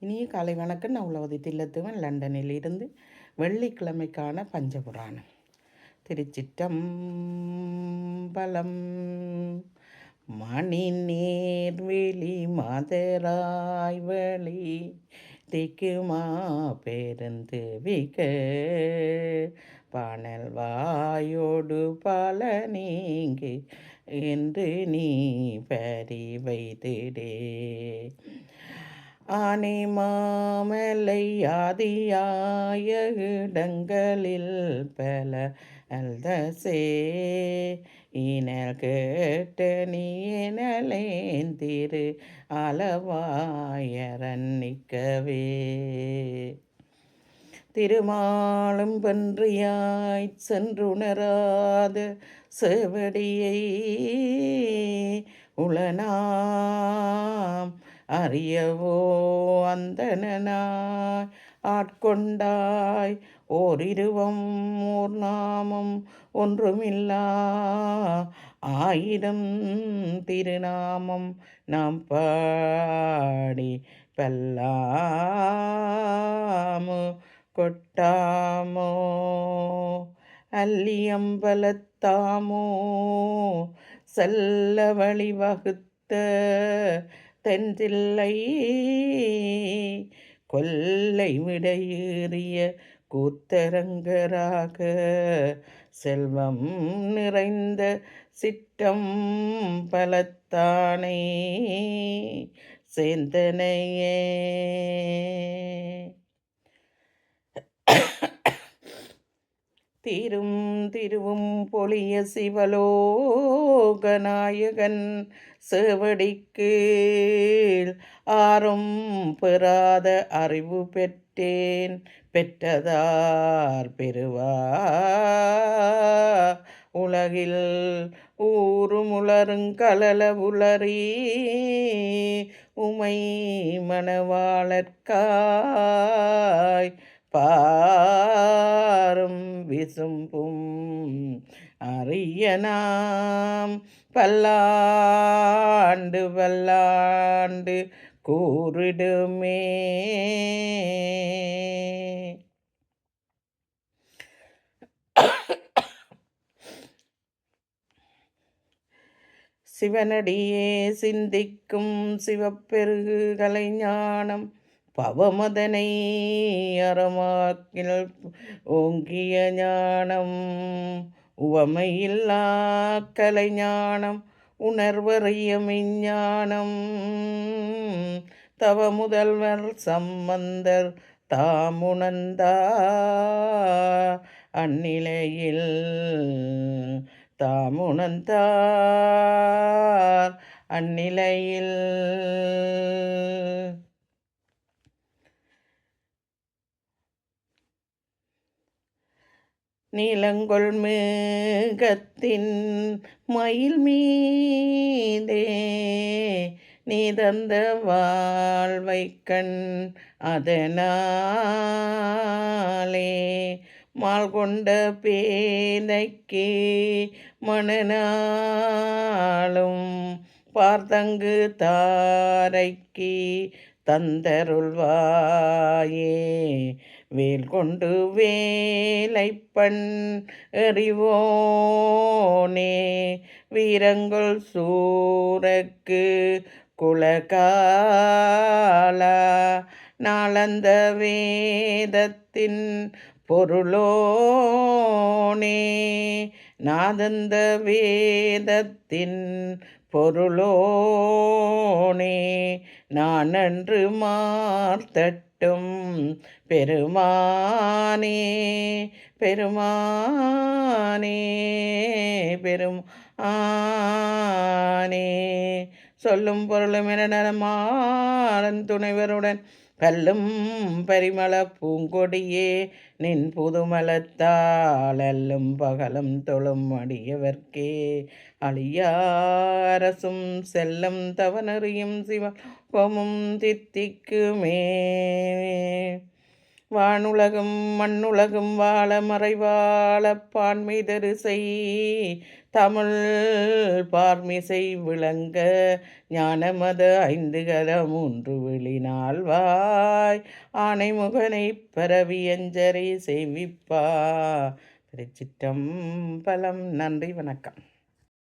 இனிய காலை வணக்கம். நான் உலகதி தில்லத்துவன் லண்டனில் இருந்து வெள்ளிக்கிழமைக்கான பஞ்சபுராணம். திருச்சிற்றம்பலம். மணி நேர்வெளி மதராய் வழி திக்குமா பெருந்து விக பானல் வாயோடு பல நீங்கு என்று நீ பறி வைத்திடே. ஆனை மாமலை ஆதியாய இடங்களில் பல அல்தசே இனல் கேட்ட நீ எனலேந்திரு அளவாயரன்னிக்கவே. திருமாலும் பன்றியாய்ச் சென்றுணராத செவடியை உளனாம் அறியவோ அந்தனாய் ஆட்கொண்டாய் ஓரிருவம் ஓர் நாமம் ஒன்றுமில்லா ஆயிரம் திருநாமம் நாம் பாடி பல்லாமு கொட்டாமோ அல்லியம்பலத்தாமோ செல்ல வழி வகுத்த தென்றில்லை கொல்லை விடையேறிய கூத்தரங்கராக செல்வம் நிறைந்த சிற்றம் பலத்தானே சேந்தனையே. தீரும் திருவும் பொழிய சிவலோகநாயகன் சேவடிக்கு ஆறும் பெறாத அறிவு பெற்றேன் பெற்றதார் பெறுவா உலகில் ஊறுமுளருங்கலல உளறி உமை மணவாளர்க்காய் பாரும் விசும்பும் அரியனாம் பல்லாண்டு பல்லாண்டு கூறிடுமே. சிவனடியே சிந்திக்கும் சிவப்பெருகு கலைஞானம் பவமதனை அறமாக்கில் ஓங்கிய ஞானம் உவமையில்லா கலைஞானம் உணர்வறிய மெஞ்ஞானம் தவ முதல்வர் சம்பந்தர் தாமுணர்ந்தா அந்நிலையில் தாமுணர்ந்தார் அந்நிலையில். நீலங்கொள் மேகத்தின் மயில் மீதே நீ தந்த வாழ்வைக்கண் அதனாலே மால் கொண்ட பேதைக்கு மணநாளும் பார்த்தங்கு தாரைக்கு தந்தருள்வாயே. வேல் கொண்டு வேலைப்பண் எறிவோனே வீரங்கொள் சூரக்கு குலகாலா நாளந்த வேதத்தின் பொருளோனே நாதந்த வேதத்தின் பொருளோனே நான் அன்று மார்த்தட்டும் பெருமானே பெருமானே பெருமானே. சொல்லும் பொருளும் என துணைவருடன் கல்லும் பரிமள பூங்கொடியே நின் புதுமலத்தால் அல்லும் பகலும் தொழும் அடியவர்க்கே அழியாரசும் செல்லும் தவனறியும் சிவமும் தித்திக்குமே. வானுலகும் மண்ணுலகும் வாழ மறைவாழ பான்மிதரு செய் தமிழ் பார்மிசை விளங்க ஞானமத ஐந்து கத மூன்று வெளிநாள்வாய் ஆனைமுகனை பரவியஞ்சரை செய்விப்பா. திருச்சிற்றம்பலம். நன்றி, வணக்கம்.